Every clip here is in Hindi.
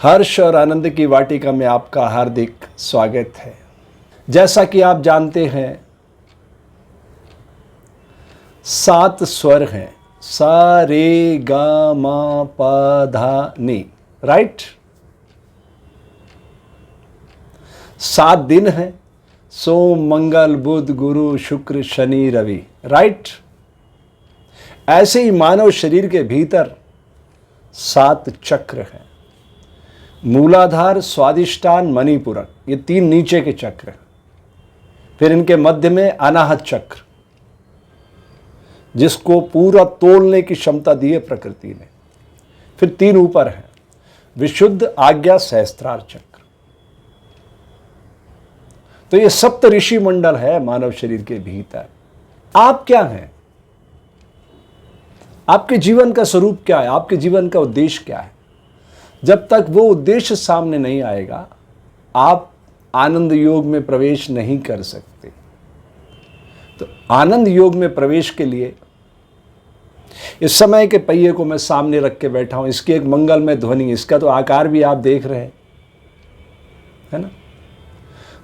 हर्ष और आनंद की वाटिका में आपका हार्दिक स्वागत है। जैसा कि आप जानते हैं 7 स्वर हैं, सा रे गा मा पा धा नी, राइट। 7 दिन हैं, सोम मंगल बुध गुरु शुक्र शनि रवि, राइट। ऐसे ही मानव शरीर के भीतर 7 चक्र हैं, मूलाधार, स्वादिष्टान, मणिपूरक, ये 3 नीचे के चक्र हैं। फिर इनके मध्य में अनाहत चक्र, जिसको पूरा तोलने की क्षमता दी है प्रकृति ने। फिर 3 ऊपर हैं, विशुद्ध, आज्ञा, सहस्त्रार चक्र। तो ये सप्त ऋषि मंडल है मानव शरीर के भीतर। आप क्या हैं? आपके जीवन का स्वरूप क्या है? आपके जीवन का उद्देश्य क्या है? जब तक वो उद्देश्य सामने नहीं आएगा, आप आनंद योग में प्रवेश नहीं कर सकते। तो आनंद योग में प्रवेश के लिए इस समय के पहिए को मैं सामने रख के बैठा हूं। इसकी एक मंगलमय ध्वनि, इसका तो आकार भी आप देख रहे हैं, है ना।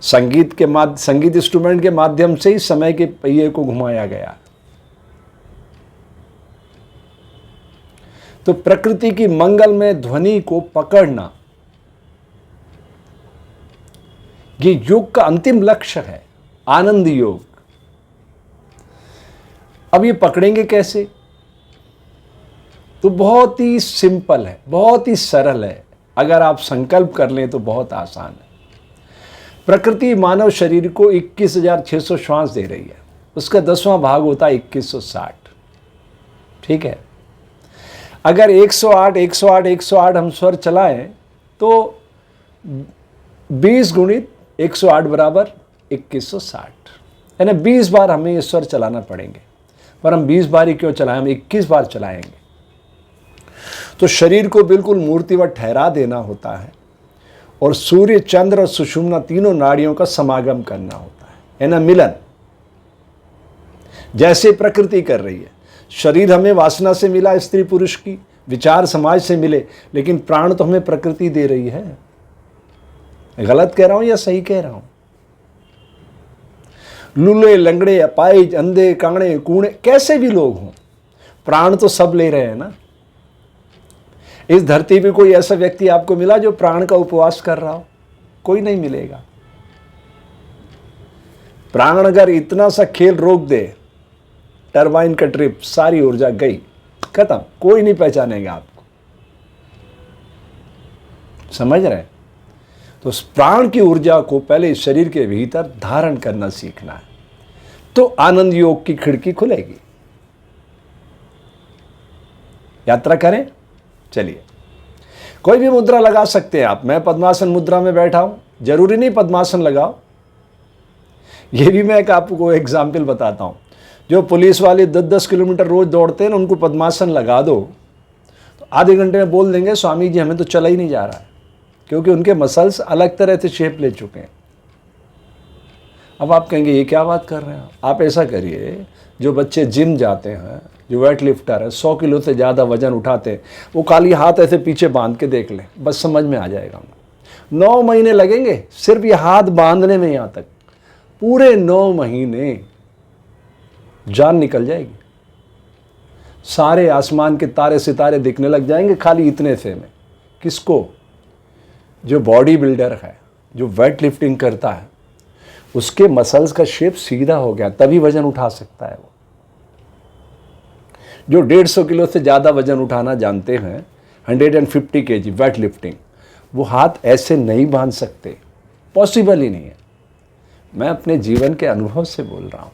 संगीत इंस्ट्रूमेंट के माध्यम से ही समय के पहिए को घुमाया गया। तो प्रकृति की मंगलमय ध्वनि को पकड़ना, ये योग का अंतिम लक्ष्य है, आनंद योग। अब ये पकड़ेंगे कैसे? तो बहुत ही सिंपल है, बहुत ही सरल है। अगर आप संकल्प कर लें तो बहुत आसान है। प्रकृति मानव शरीर को 21,600 श्वास दे रही है। उसका 10वां भाग होता है 2160, ठीक है। अगर 108 108 108 हम स्वर चलाएं तो 20 गुणित 108 बराबर 2160, यानी 20 बार हमें ये स्वर चलाना पड़ेंगे। पर हम 20 बार ही क्यों चलाएं, हम 21 बार चलाएंगे। तो शरीर को बिल्कुल मूर्तिवत ठहरा देना होता है और सूर्य, चंद्र और सुषुम्ना तीनों नाड़ियों का समागम करना होता है ना, मिलन। जैसे प्रकृति कर रही है। शरीर हमें वासना से मिला, स्त्री पुरुष की, विचार समाज से मिले, लेकिन प्राण तो हमें प्रकृति दे रही है। गलत कह रहा हूं या सही कह रहा हूं? लूले, लंगड़े, अपाहिज, अंधे, कांगड़े, कूड़े, कैसे भी लोग हों, प्राण तो सब ले रहे हैं ना। इस धरती पे कोई ऐसा व्यक्ति आपको मिला जो प्राण का उपवास कर रहा हो? कोई नहीं मिलेगा। प्राण अगर इतना सा खेल रोक दे, टरबाइन का ट्रिप, सारी ऊर्जा गई, खत्म, कोई नहीं पहचानेगा आपको। समझ रहे? तो उस प्राण की ऊर्जा को पहले इस शरीर के भीतर धारण करना सीखना है, तो आनंद योग की खिड़की खुलेगी। यात्रा करें। चलिए, कोई भी मुद्रा लगा सकते हैं आप। मैं पद्मासन मुद्रा में बैठा हूं, जरूरी नहीं पद्मासन लगाओ। ये भी मैं एक आपको एग्जाम्पल बताता हूं। जो पुलिस वाले 10-10 किलोमीटर रोज दौड़ते हैं ना, उनको पद्मासन लगा दो तो आधे घंटे में बोल देंगे, स्वामी जी हमें तो चला ही नहीं जा रहा है, क्योंकि उनके मसल्स अलग तरह से शेप ले चुके हैं। अब आप कहेंगे ये क्या बात कर रहे हैं आप? ऐसा करिए, जो बच्चे जिम जाते हैं, जो वेट लिफ्टर है, 100 किलो से ज़्यादा वजन उठाते हैं, वो खाली हाथ ऐसे पीछे बांध के देख लें, बस समझ में आ जाएगा उनको। 9 महीने लगेंगे सिर्फ ये हाथ बांधने में, यहाँ तक पूरे 9 महीने जान निकल जाएगी। सारे आसमान के तारे सितारे दिखने लग जाएंगे खाली इतने से में। किसको? जो बॉडी बिल्डर है, जो वेट लिफ्टिंग करता है, उसके मसल्स का शेप सीधा हो गया, तभी वजन उठा सकता है वो। जो 150 किलो से ज़्यादा वजन उठाना जानते हैं, 150 kg वेट लिफ्टिंग, वो हाथ ऐसे नहीं बांध सकते, पॉसिबल ही नहीं है। मैं अपने जीवन के अनुभव से बोल रहा हूँ,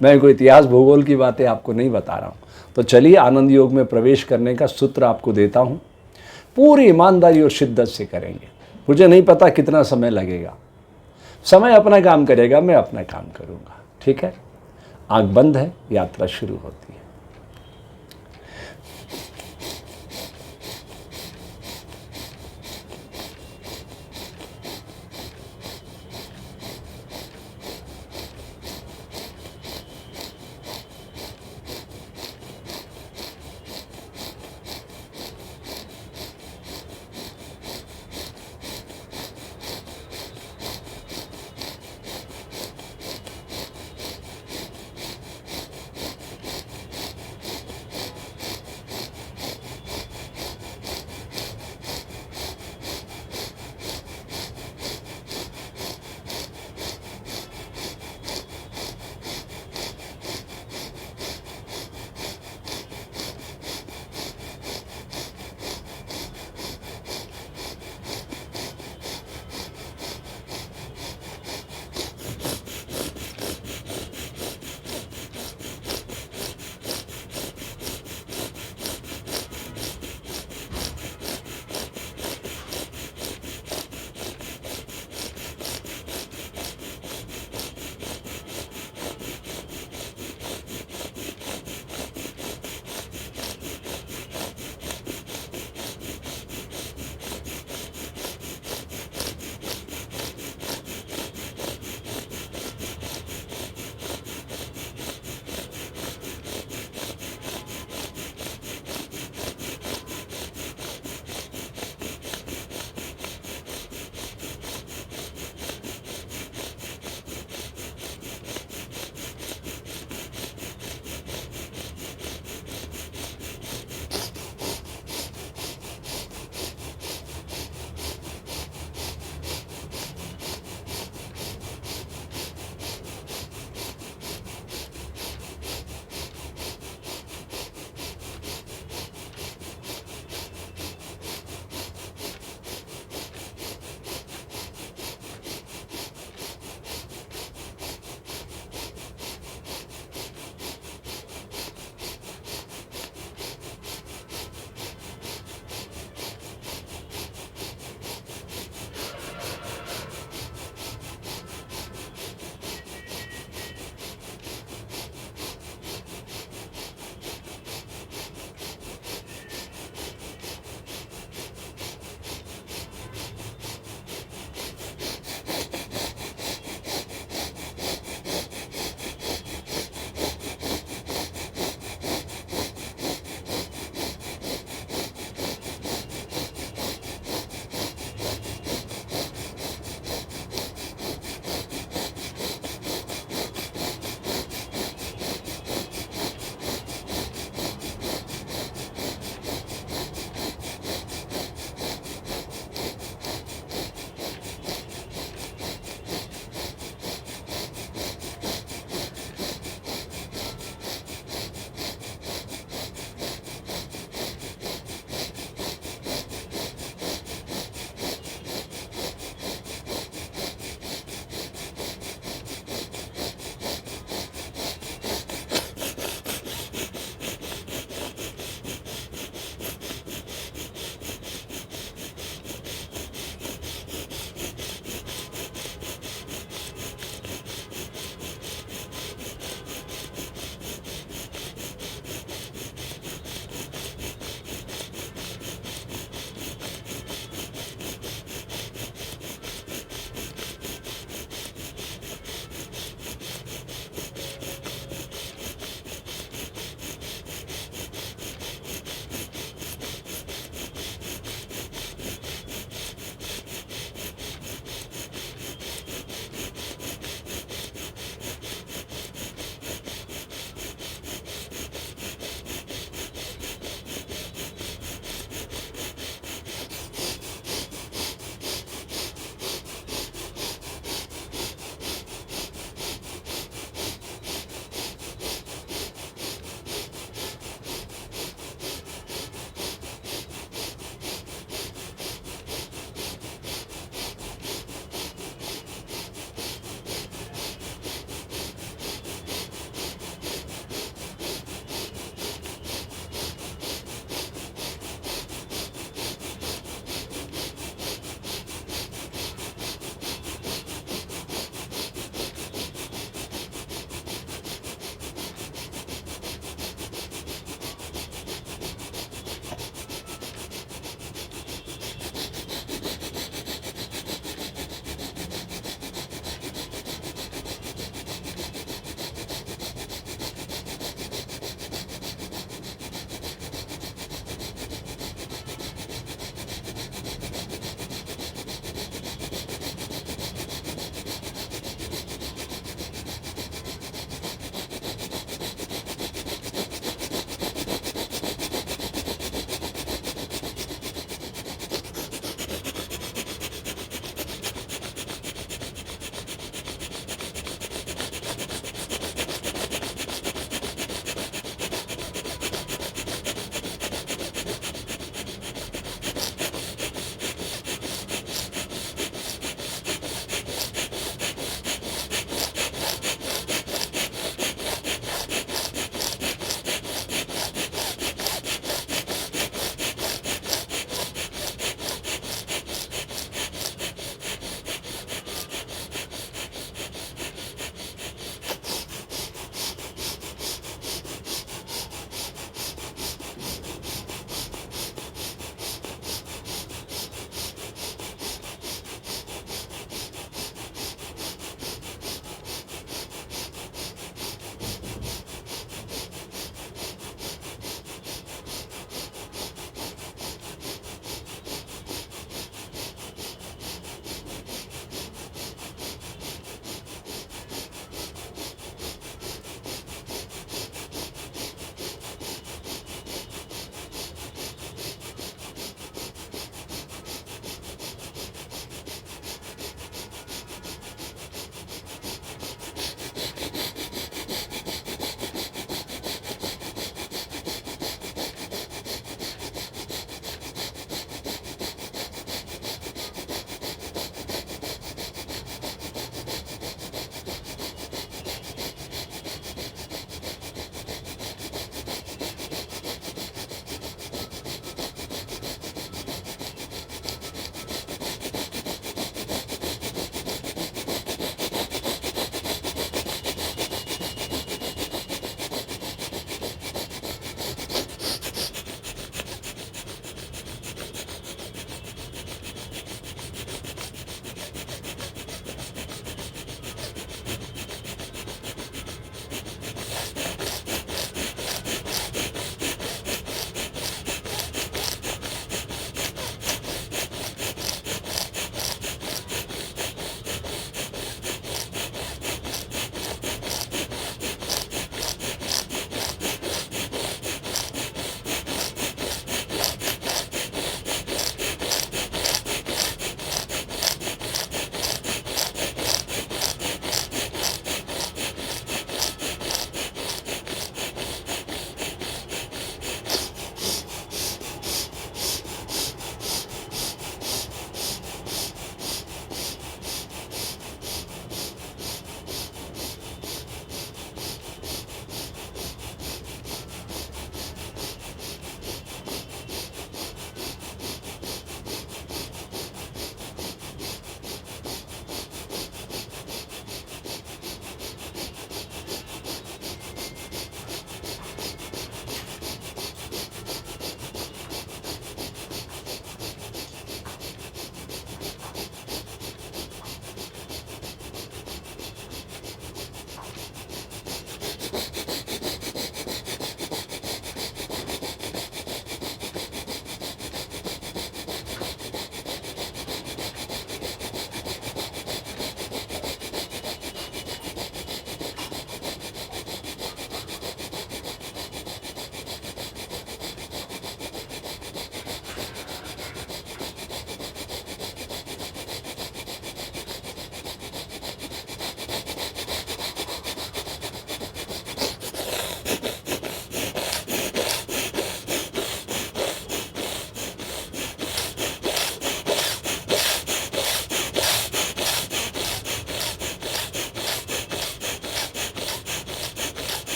मैं कोई इतिहास भूगोल की बातें आपको नहीं बता रहा हूँ। तो चलिए, आनंद योग में प्रवेश करने का सूत्र आपको देता हूँ। पूरी ईमानदारी और शिद्दत से करेंगे। मुझे नहीं पता कितना समय लगेगा, समय अपना काम करेगा, मैं अपना काम करूँगा, ठीक है। आँख बंद है, यात्रा शुरू होती है।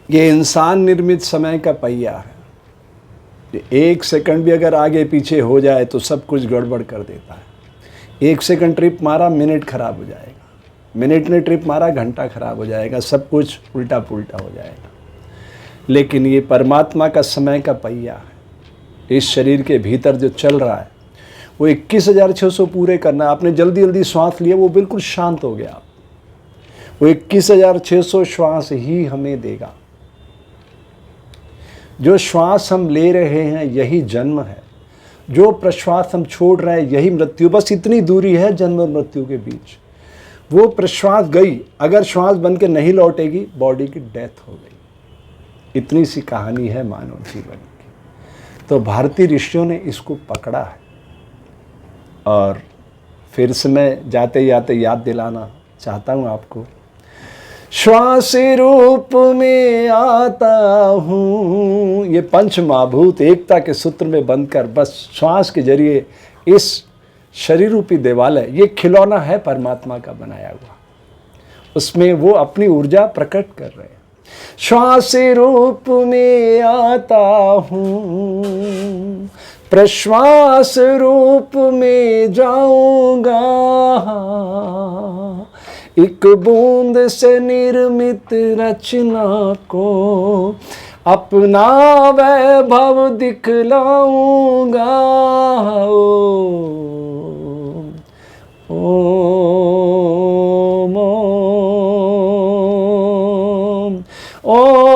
ये इंसान निर्मित समय का पहिया है। ये एक सेकंड भी अगर आगे पीछे हो जाए तो सब कुछ गड़बड़ कर देता है। एक सेकंड ट्रिप मारा, मिनट खराब हो जाएगा। मिनट ने ट्रिप मारा, घंटा खराब हो जाएगा। सब कुछ उल्टा पुल्टा हो जाएगा। लेकिन ये परमात्मा का समय का पहिया है। इस शरीर के भीतर जो चल रहा है वो 21,600 पूरे करना है। आपने जल्दी जल्दी श्वास लिया, वो बिल्कुल शांत हो गया। वो 21,600 श्वास ही हमें देगा। जो श्वास हम ले रहे हैं यही जन्म है। जो प्रश्वास हम छोड़ रहे हैं यही मृत्यु। बस इतनी दूरी है जन्म और मृत्यु के बीच। वो प्रश्वास गई, अगर श्वास बन के नहीं लौटेगी, बॉडी की डेथ हो गई। इतनी सी कहानी है मानव जीवन की। तो भारतीय ऋषियों ने इसको पकड़ा है। और फिर से मैं जाते जाते याद दिलाना चाहता हूँ आपको, श्वास रूप में आता हूँ। ये पंच महाभूत एकता के सूत्र में बंधकर बस श्वास के जरिए इस शरीर रूपी देवालय, ये खिलौना है परमात्मा का बनाया हुआ, उसमें वो अपनी ऊर्जा प्रकट कर रहे हैं। श्वास रूप में आता हूँ, प्रश्वास रूप में जाऊंगा, एक बूंद से निर्मित रचना को अपना वैभव दिखलाऊंगा। ओम ओम ओम